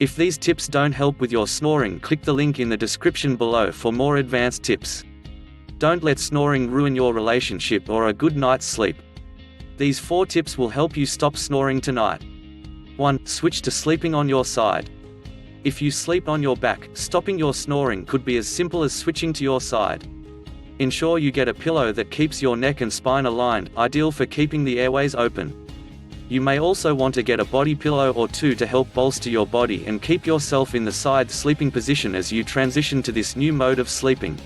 If these tips don't help with your snoring, click the link in the description below for more advanced tips. Don't let snoring ruin your relationship or a good night's sleep. These 4 tips will help you stop snoring tonight. 1. Switch to sleeping on your side. If you sleep on your back, stopping your snoring could be as simple as switching to your side. Ensure you get a pillow that keeps your neck and spine aligned, ideal for keeping the airways open. You may also want to get a body pillow or 2 to help bolster your body and keep yourself in the side sleeping position as you transition to this new mode of sleeping.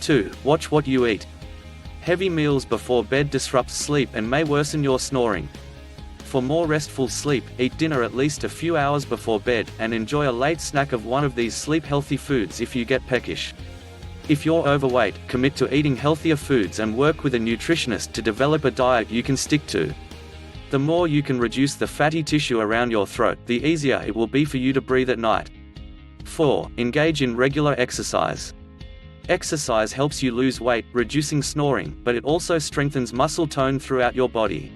2. Watch what you eat. Heavy meals before bed disrupt sleep and may worsen your snoring. For more restful sleep, eat dinner at least a few hours before bed, and enjoy a late snack of one of these sleep-healthy foods if you get peckish. If you're overweight, commit to eating healthier foods and work with a nutritionist to develop a diet you can stick to. The more you can reduce the fatty tissue around your throat, the easier it will be for you to breathe at night. 4. Engage in regular exercise. Exercise helps you lose weight, reducing snoring, but it also strengthens muscle tone throughout your body.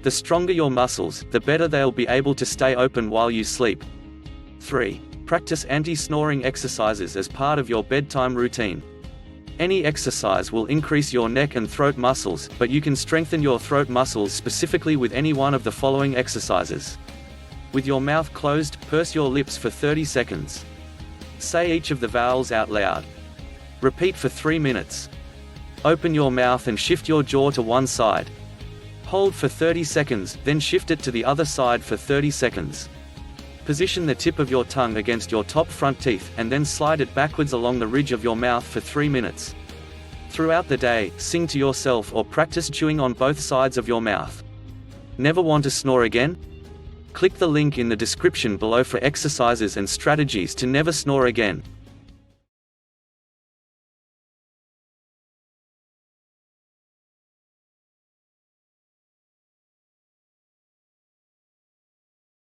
The stronger your muscles, the better they'll be able to stay open while you sleep. 3. Practice anti-snoring exercises as part of your bedtime routine. Any exercise will increase your neck and throat muscles, but you can strengthen your throat muscles specifically with any one of the following exercises. With your mouth closed, purse your lips for 30 seconds. Say each of the vowels out loud. Repeat for 3 minutes. Open your mouth and shift your jaw to one side. Hold for 30 seconds, then shift it to the other side for 30 seconds. Position the tip of your tongue against your top front teeth, and then slide it backwards along the ridge of your mouth for 3 minutes. Throughout the day, sing to yourself or practice chewing on both sides of your mouth. Never want to snore again? Click the link in the description below for exercises and strategies to never snore again.